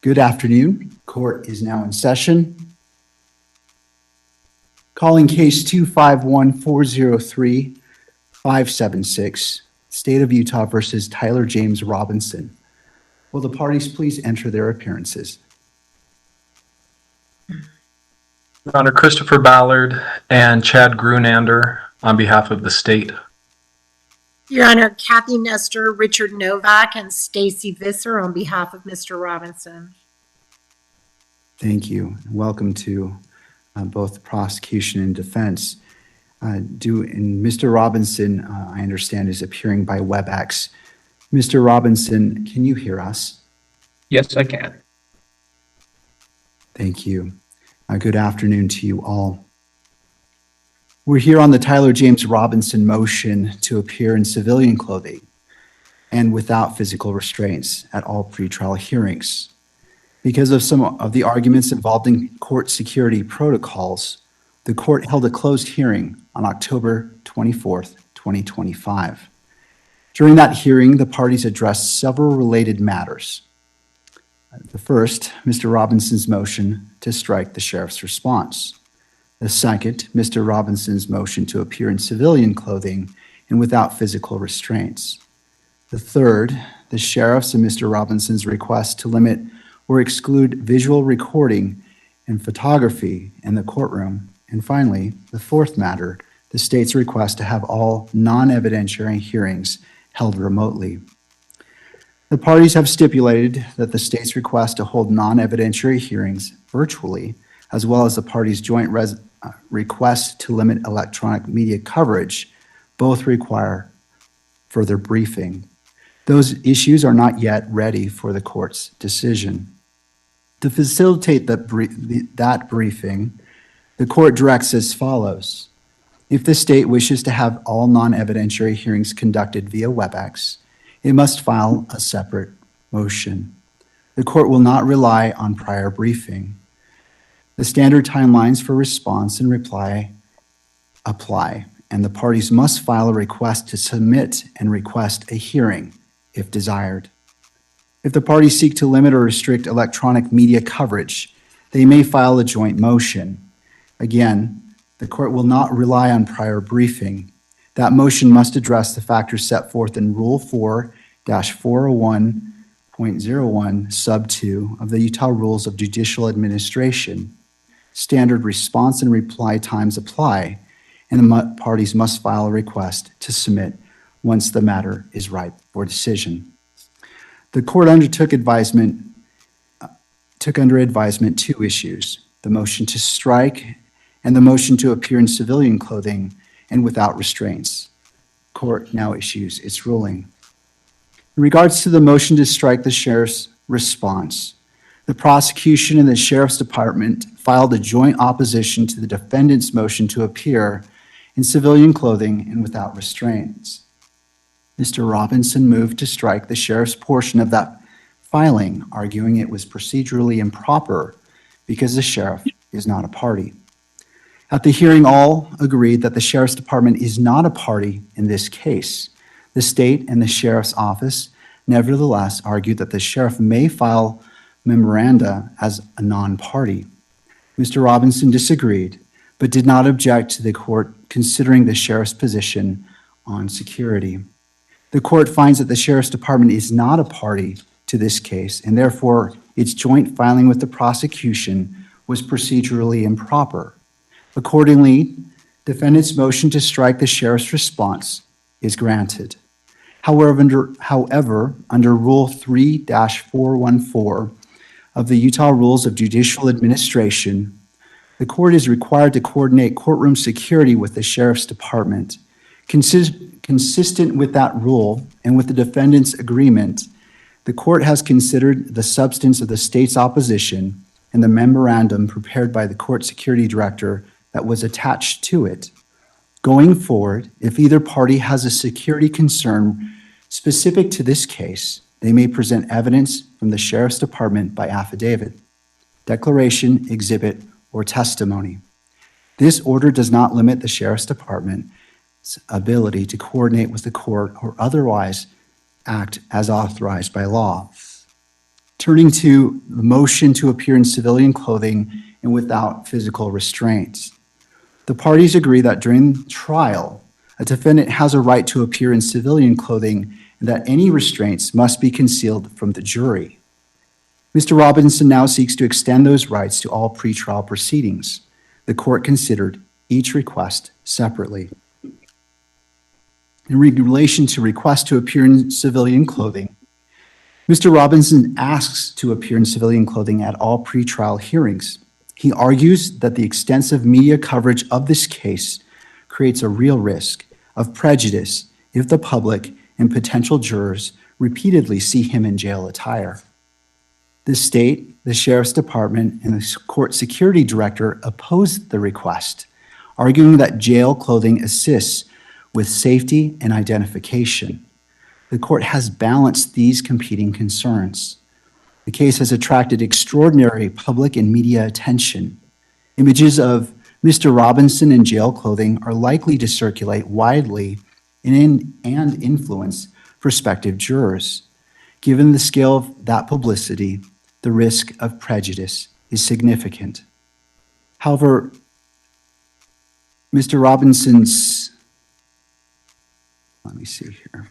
Good afternoon. Court is now in session. Calling case 251-403-576, State of Utah versus Tyler James Robinson. Will the parties please enter their appearances? Your Honor, Christopher Ballard and Chad Grunander on behalf of the state. Your Honor, Kathy Nestor, Richard Novak, and Stacy Visser on behalf of Mr. Robinson. Thank you. Welcome to both the prosecution and defense. Mr. Robinson, I understand, is appearing by WebEx. Mr. Robinson, can you hear us? Yes, I can. Thank you. Good afternoon to you all. We're here on the Tyler James Robinson motion to appear in civilian clothing and without physical restraints at all pretrial hearings. Because of some of the arguments involved in court security protocols, the court held a closed hearing on October 24th, 2025. During that hearing, the parties addressed several related matters. The first, Mr. Robinson's motion to strike the sheriff's response. The second, Mr. Robinson's motion to appear in civilian clothing and without physical restraints. The third, the sheriff's and Mr. Robinson's request to limit or exclude visual recording and photography in the courtroom. And finally, the fourth matter, the state's request to have all non-evidentiary hearings held remotely. The parties have stipulated that the state's request to hold non-evidentiary hearings virtually, as well as the parties' joint request to limit electronic media coverage, both require further briefing. Those issues are not yet ready for the court's decision. To facilitate that briefing, the court directs as follows. If the state wishes to have all non-evidentiary hearings conducted via WebEx, it must file a separate motion. The court will not rely on prior briefing. The standard timelines for response and reply apply, and the parties must file a request to submit and request a hearing if desired. If the parties seek to limit or restrict electronic media coverage, they may file a joint motion. Again, the court will not rely on prior briefing. That motion must address the factors set forth in Rule 4-401.01 sub 2 of the Utah Rules of Judicial Administration. Standard response and reply times apply, and the parties must file a request to submit once the matter is ripe for decision. The court took under advisement two issues, the motion to strike and the motion to appear in civilian clothing and without restraints. Court now issues its ruling. In regards to the motion to strike the sheriff's response, the prosecution and the sheriff's department filed a joint opposition to the defendant's motion to appear in civilian clothing and without restraints. Mr. Robinson moved to strike the sheriff's portion of that filing, arguing it was procedurally improper because the sheriff is not a party. At the hearing, all agreed that the sheriff's department is not a party in this case. The state and the sheriff's office nevertheless argued that the sheriff may file memoranda as a non-party. Mr. Robinson disagreed, but did not object to the court considering the sheriff's position on security. The court finds that the sheriff's department is not a party to this case, and therefore its joint filing with the prosecution was procedurally improper. Accordingly, defendant's motion to strike the sheriff's response is granted. However, under Rule 3-414 of the Utah Rules of Judicial Administration, the court is required to coordinate courtroom security with the sheriff's department. Consistent with that rule and with the defendant's agreement, the court has considered the substance of the state's opposition and the memorandum prepared by the court security director that was attached to it. Going forward, if either party has a security concern specific to this case, they may present evidence from the sheriff's department by affidavit, declaration, exhibit, or testimony. This order does not limit the sheriff's department's ability to coordinate with the court or otherwise act as authorized by law. Turning to the motion to appear in civilian clothing and without physical restraints. The parties agree that during trial, a defendant has a right to appear in civilian clothing and that any restraints must be concealed from the jury. Mr. Robinson now seeks to extend those rights to all pretrial proceedings. The court considered each request separately. In relation to request to appear in civilian clothing, Mr. Robinson asks to appear in civilian clothing at all pretrial hearings. He argues that the extensive media coverage of this case creates a real risk of prejudice if the public and potential jurors repeatedly see him in jail attire. The state, the sheriff's department, and the court security director opposed the request, arguing that jail clothing assists with safety and identification. The court has balanced these competing concerns. The case has attracted extraordinary public and media attention. Images of Mr. Robinson in jail clothing are likely to circulate widely and influence prospective jurors. Given the scale of that publicity, the risk of prejudice is significant. However, Mr. Robinson's, let me see here.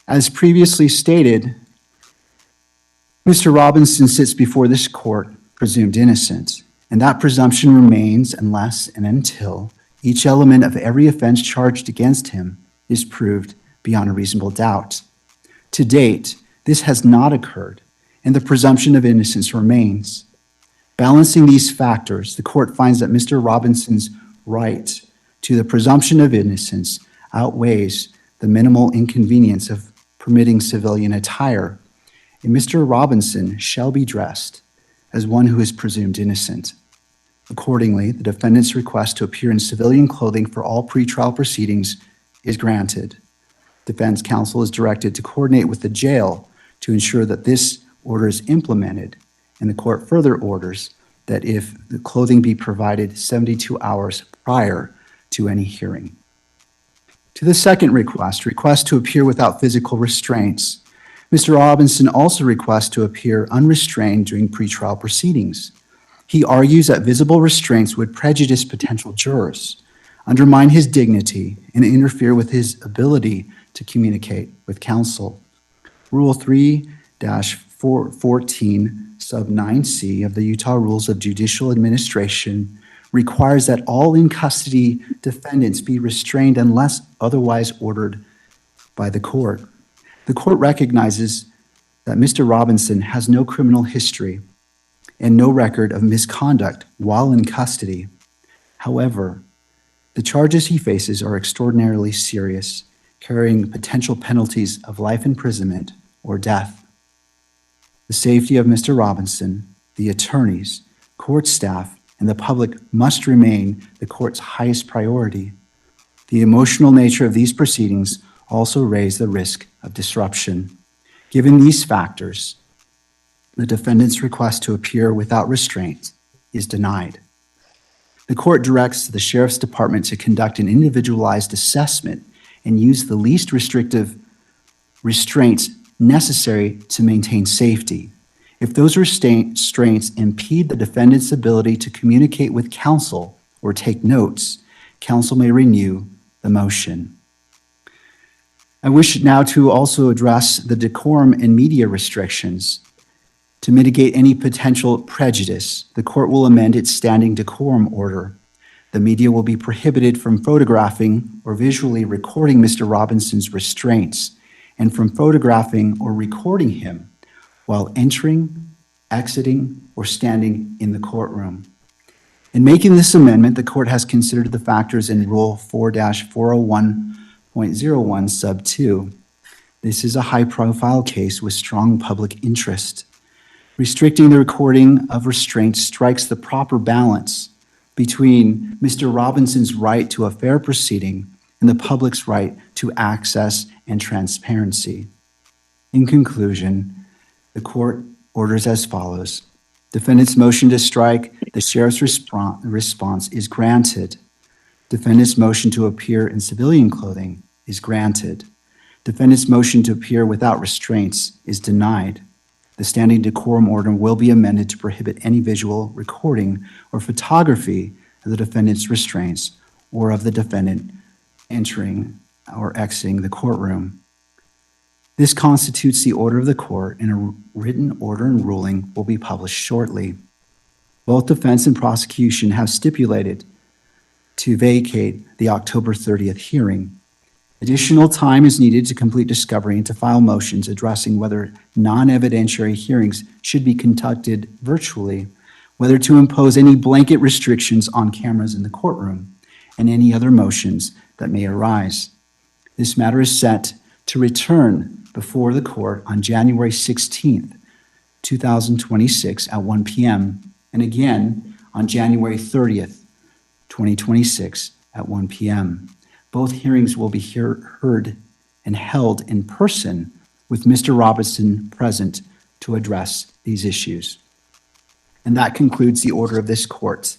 As previously stated, Mr. Robinson sits before this court presumed innocent, and that presumption remains unless and until each element of every offense charged against him is proved beyond a reasonable doubt. To date, this has not occurred, and the presumption of innocence remains. Balancing these factors, the court finds that Mr. Robinson's right to the presumption of innocence outweighs the minimal inconvenience of permitting civilian attire, and Mr. Robinson shall be dressed as one who is presumed innocent. Accordingly, the defendant's request to appear in civilian clothing for all pretrial proceedings is granted. Defense counsel is directed to coordinate with the jail to ensure that this order is implemented, and the court further orders that if the clothing be provided 72 hours prior to any hearing. To the second request to appear without physical restraints, Mr. Robinson also requests to appear unrestrained during pretrial proceedings. He argues that visible restraints would prejudice potential jurors, undermine his dignity, and interfere with his ability to communicate with counsel. Rule 3-14 sub 9C of the Utah Rules of Judicial Administration requires that all in-custody defendants be restrained unless otherwise ordered by the court. The court recognizes that Mr. Robinson has no criminal history and no record of misconduct while in custody. However, the charges he faces are extraordinarily serious, carrying potential penalties of life imprisonment or death. The safety of Mr. Robinson, the attorneys, court staff, and the public must remain the court's highest priority. The emotional nature of these proceedings also raise the risk of disruption. Given these factors, the defendant's request to appear without restraint is denied. The court directs the sheriff's department to conduct an individualized assessment and use the least restrictive restraints necessary to maintain safety. If those restraints impede the defendant's ability to communicate with counsel or take notes, counsel may renew the motion. I wish now to also address the decorum and media restrictions. To mitigate any potential prejudice, the court will amend its standing decorum order. The media will be prohibited from photographing or visually recording Mr. Robinson's restraints and from photographing or recording him while entering, exiting, or standing in the courtroom. In making this amendment, the court has considered the factors in Rule 4-401.01 sub 2. This is a high-profile case with strong public interest. Restricting the recording of restraints strikes the proper balance between Mr. Robinson's right to a fair proceeding and the public's right to access and transparency. In conclusion, the court orders as follows. Defendant's motion to strike the sheriff's response is granted. Defendant's motion to appear in civilian clothing is granted. Defendant's motion to appear without restraints is denied. The standing decorum order will be amended to prohibit any visual recording or photography of the defendant's restraints or of the defendant entering or exiting the courtroom. This constitutes the order of the court, and a written order and ruling will be published shortly. Both defense and prosecution have stipulated to vacate the October 30th hearing. Additional time is needed to complete discovery and to file motions addressing whether non-evidentiary hearings should be conducted virtually, whether to impose any blanket restrictions on cameras in the courtroom, and any other motions that may arise. This matter is set to return before the court on January 16th, 2026 at 1 p.m., and again on January 30th, 2026 at 1 p.m. Both hearings will be heard and held in person with Mr. Robinson present to address these issues. And that concludes the order of this court.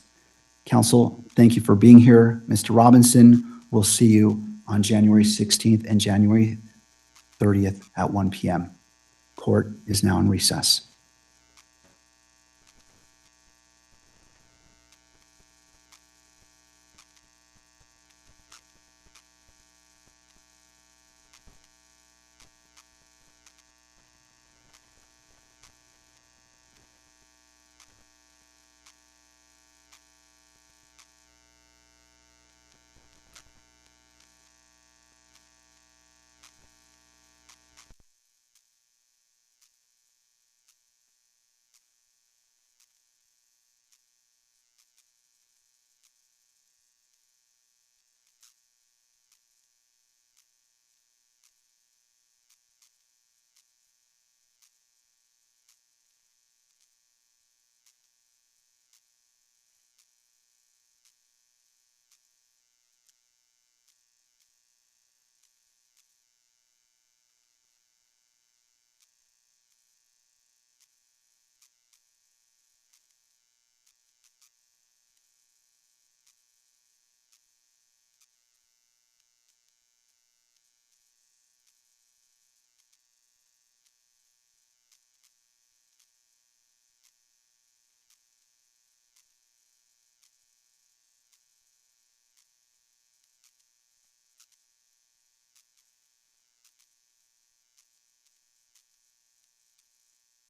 Counsel, thank you for being here. Mr. Robinson, we'll see you on January 16th and January 30th at 1 p.m. Court is now in recess.